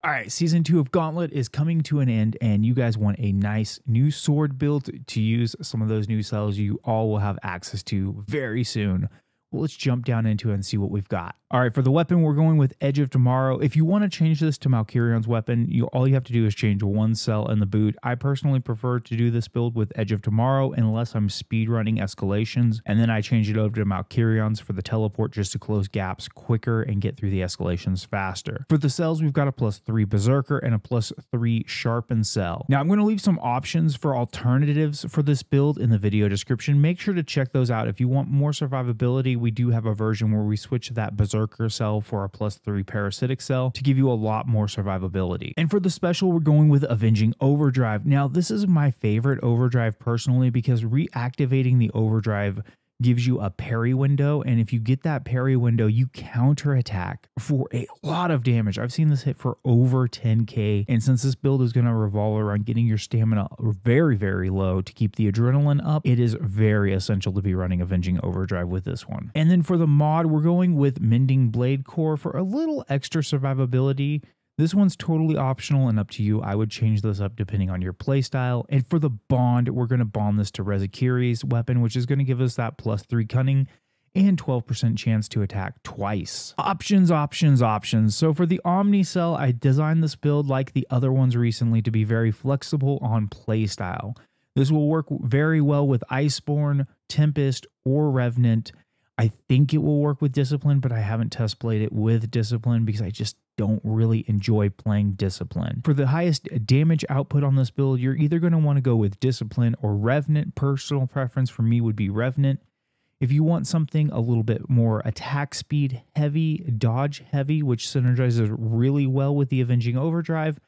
All right, season 2 of Gauntlet is coming to an end, and you guys want a nice new sword build to use some of those new cells you all will have access to very soon. Well, let's jump down into it and see what we've got. All right, for the weapon, we're going with Edge of Tomorrow. If you want to change this to Malkirion's weapon, all you have to do is change one cell in the boot. I personally prefer to do this build with Edge of Tomorrow unless I'm speedrunning escalations, and then I change it over to Malkirion's for the teleport just to close gaps quicker and get through the escalations faster. For the cells, we've got a +3 Berserker and a +3 Sharpen cell. Now, I'm going to leave some options for alternatives for this build in the video description. Make sure to check those out. If you want more survivability, we do have a version where we switch that Berserker cell for a +3 Parasitic cell to give you a lot more survivability. And for the special, we're going with Avenging Overdrive. Now, this is my favorite overdrive personally because reactivating the overdrive gives you a parry window, and if you get that parry window, you counterattack for a lot of damage. I've seen this hit for over 10k, and since this build is going to revolve around getting your stamina very, very low to keep the adrenaline up, it is very essential to be running Avenging Overdrive with this one. And then for the mod, we're going with Mending Blade Core for a little extra survivability. This one's totally optional and up to you. I would change this up depending on your playstyle. And for the bond, we're going to bond this to Rezakiri's weapon, which is going to give us that +3 cunning and 12% chance to attack twice. Options, options, options. So for the Omni Cell, I designed this build like the other ones recently to be very flexible on playstyle. This will work very well with Iceborne, Tempest, or Revenant. I think it will work with Discipline, but I haven't test played it with Discipline because I just don't really enjoy playing Discipline. For the highest damage output on this build, you're either going to want to go with Discipline or Revenant. Personal preference for me would be Revenant. If you want something a little bit more attack speed heavy, dodge heavy, which synergizes really well with the Avenging Overdrive,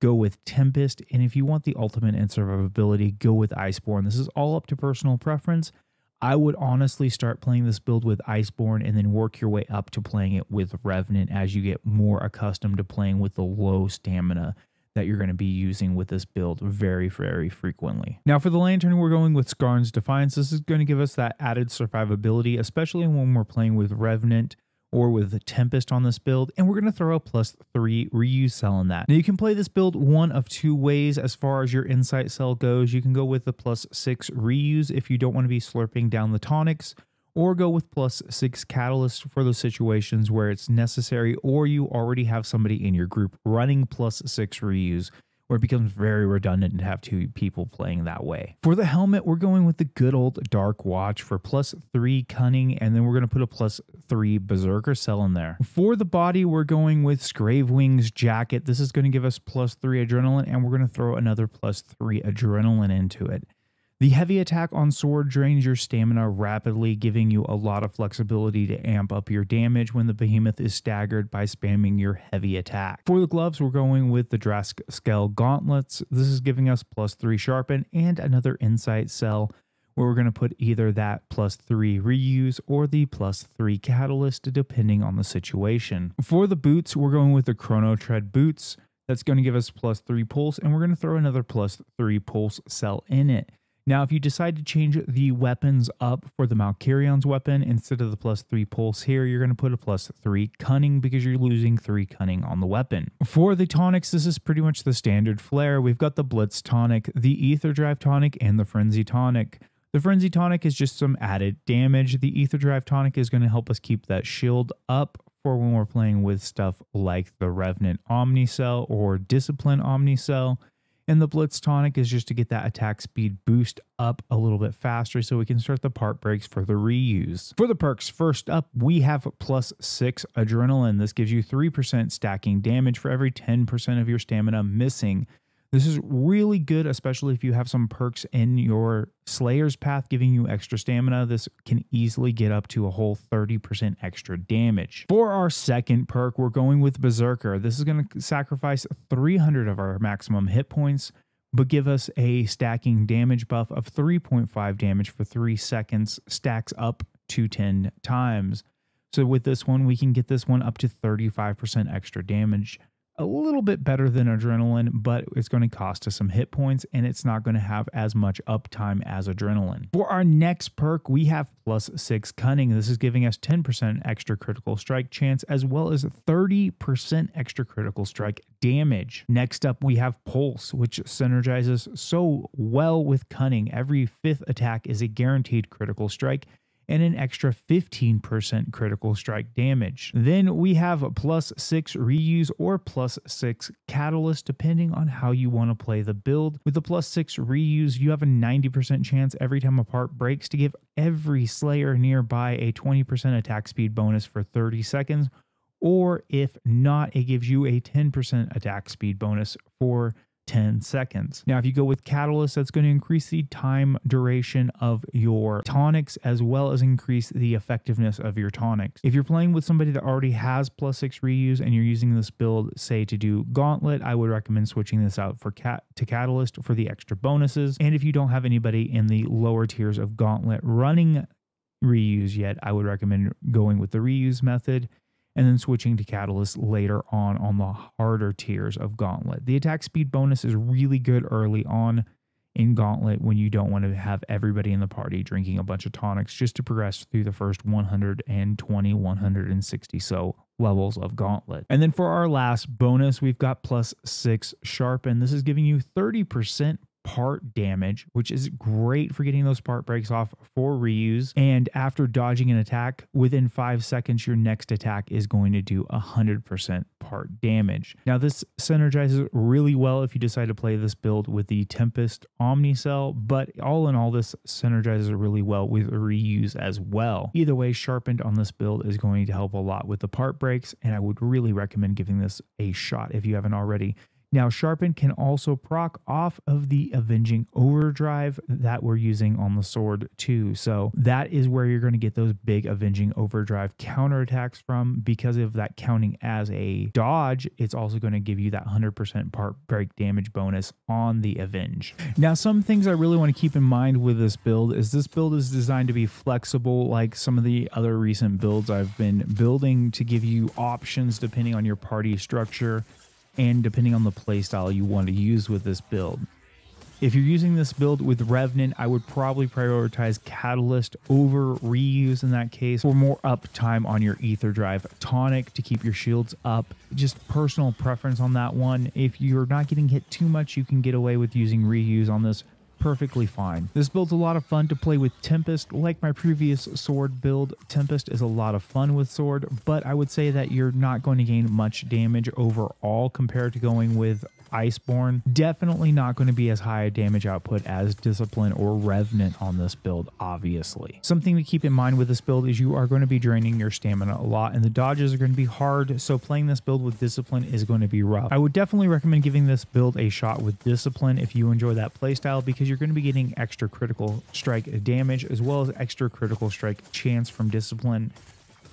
go with Tempest. And if you want the ultimate in survivability, go with Iceborne. This is all up to personal preference. I would honestly start playing this build with Iceborne and then work your way up to playing it with Revenant as you get more accustomed to playing with the low stamina that you're going to be using with this build very, very frequently. Now for the Lantern, we're going with Skarn's Defiance. This is going to give us that added survivability, especially when we're playing with Revenant or with Tempest on this build, and we're going to throw a +3 reuse cell in that. Now you can play this build one of two ways as far as your insight cell goes. You can go with the +6 reuse if you don't want to be slurping down the tonics, or go with +6 catalyst for those situations where it's necessary or you already have somebody in your group running +6 reuse, where it becomes very redundant to have two people playing that way. For the helmet, we're going with the good old Dark Watch for +3 cunning, and then we're going to put a +3 Berserker cell in there. For the body, we're going with Scravewing's Jacket. This is going to give us +3 adrenaline, and we're going to throw another +3 adrenaline into it. The heavy attack on sword drains your stamina rapidly, giving you a lot of flexibility to amp up your damage when the behemoth is staggered by spamming your heavy attack. For the gloves, we're going with the Draskell Gauntlets. This is giving us +3 sharpen and another insight cell, where we're going to put either that +3 reuse or the +3 catalyst, depending on the situation. For the boots, we're going with the Chrono Tread boots. That's going to give us +3 pulse, and we're going to throw another +3 pulse cell in it. Now, if you decide to change the weapons up for the Malkirion's weapon, instead of the +3 pulse here, you're going to put a +3 cunning because you're losing 3 cunning on the weapon. For the tonics, this is pretty much the standard flare. We've got the Blitz tonic, the Ether Drive tonic, and the Frenzy tonic. The Frenzy tonic is just some added damage. The Ether Drive tonic is going to help us keep that shield up for when we're playing with stuff like the Revenant Omni Cell or Discipline Omni Cell. And the Blitz tonic is just to get that attack speed boost up a little bit faster so we can start the part breaks for the reuse. For the perks, first up, we have +6 adrenaline. This gives you 3% stacking damage for every 10% of your stamina missing. This is really good, especially if you have some perks in your Slayer's path giving you extra stamina. This can easily get up to a whole 30% extra damage. For our second perk, we're going with Berserker. This is going to sacrifice 300 of our maximum hit points, but give us a stacking damage buff of 3.5 damage for 3 seconds, stacks up to 10 times. So with this one, we can get this one up to 35% extra damage. a little bit better than adrenaline, but it's going to cost us some hit points and it's not going to have as much uptime as adrenaline. For our next perk, we have +6 cunning. This is giving us 10% extra critical strike chance as well as 30% extra critical strike damage. Next up, we have pulse, which synergizes so well with cunning. Every 5th attack is a guaranteed critical strike and an extra 15% critical strike damage. Then we have +6 reuse or +6 catalyst, depending on how you want to play the build. With the +6 reuse, you have a 90% chance every time a part breaks to give every slayer nearby a 20% attack speed bonus for 30 seconds, or if not, it gives you a 10% attack speed bonus for 10 seconds. Now, if you go with Catalyst, that's going to increase the time duration of your tonics as well as increase the effectiveness of your tonics. If you're playing with somebody that already has +6 reuse and you're using this build, say to do Gauntlet, I would recommend switching this out for to Catalyst for the extra bonuses. And if you don't have anybody in the lower tiers of Gauntlet running reuse yet, I would recommend going with the reuse method and then switching to Catalyst later on the harder tiers of Gauntlet. The attack speed bonus is really good early on in Gauntlet when you don't want to have everybody in the party drinking a bunch of tonics just to progress through the first 120, 160 so levels of Gauntlet. And then for our last bonus, we've got +6 sharpen. This is giving you 30% part damage, which is great for getting those part breaks off for reuse. And after dodging an attack, within 5 seconds, your next attack is going to do 100% part damage. Now, this synergizes really well if you decide to play this build with the Tempest Omnicell, but all in all, this synergizes really well with reuse as well. Either way, sharpened on this build is going to help a lot with the part breaks, and I would really recommend giving this a shot if you haven't already. Now, Sharpen can also proc off of the Avenging Overdrive that we're using on the sword too. So that is where you're going to get those big Avenging Overdrive counterattacks from. Because of that counting as a dodge, it's also going to give you that 100% part break damage bonus on the Avenge. Now, some things I really want to keep in mind with this build is designed to be flexible like some of the other recent builds I've been building, to give you options depending on your party structure and depending on the playstyle you want to use with this build. If you're using this build with Revenant, I would probably prioritize Catalyst over reuse in that case for more uptime on your Ether Drive tonic to keep your shields up. Just personal preference on that one. If you're not getting hit too much, you can get away with using reuse on this perfectly fine. This build's a lot of fun to play with Tempest. Like my previous sword build, Tempest is a lot of fun with sword, but I would say that you're not going to gain much damage overall compared to going with Iceborne. Definitely not going to be as high a damage output as Discipline or Revenant on this build, obviously. Something to keep in mind with this build is you are going to be draining your stamina a lot, and the dodges are going to be hard, so playing this build with Discipline is going to be rough. I would definitely recommend giving this build a shot with Discipline if you enjoy that playstyle, because you're going to be getting extra critical strike damage as well as extra critical strike chance from Discipline,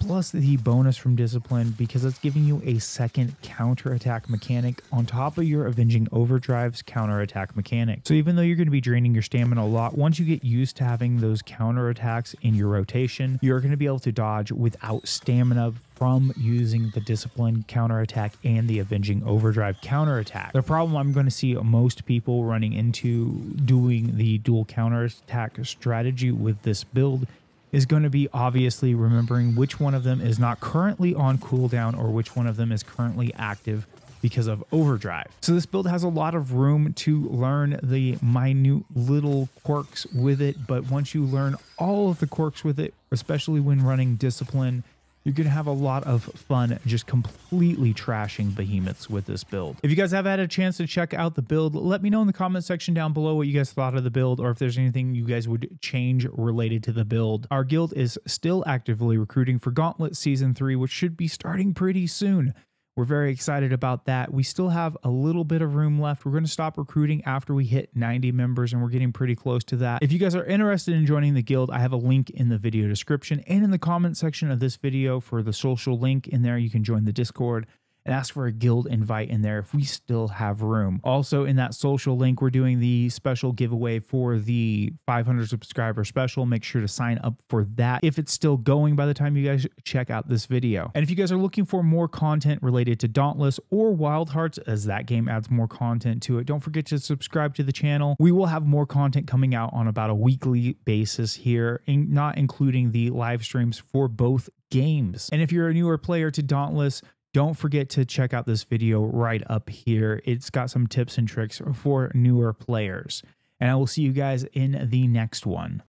plus the bonus from Discipline, because it's giving you a second counterattack mechanic on top of your Avenging Overdrive's counterattack mechanic. So even though you're going to be draining your stamina a lot, once you get used to having those counterattacks in your rotation, you're going to be able to dodge without stamina from using the Discipline counterattack and the Avenging Overdrive counterattack. The problem I'm going to see most people running into doing the dual counterattack strategy with this build is going to be obviously remembering which one of them is not currently on cooldown or which one of them is currently active because of overdrive. So this build has a lot of room to learn the minute little quirks with it, but once you learn all of the quirks with it, especially when running Discipline, you're going to have a lot of fun just completely trashing behemoths with this build. If you guys have had a chance to check out the build, let me know in the comment section down below what you guys thought of the build, or if there's anything you guys would change related to the build. Our guild is still actively recruiting for Gauntlet Season 3, which should be starting pretty soon. We're very excited about that. We still have a little bit of room left. We're going to stop recruiting after we hit 90 members, and we're getting pretty close to that. If you guys are interested in joining the guild, I have a link in the video description and in the comment section of this video for the social link. In there, you can join the Discord and ask for a guild invite in there if we still have room. Also, in that social link, we're doing the special giveaway for the 500 subscriber special. Make sure to sign up for that if it's still going by the time you guys check out this video. And if you guys are looking for more content related to Dauntless or Wild Hearts, as that game adds more content to it, don't forget to subscribe to the channel. We will have more content coming out on about a weekly basis here, not including the live streams for both games. And if you're a newer player to Dauntless, don't forget to check out this video right up here. It's got some tips and tricks for newer players. And I will see you guys in the next one.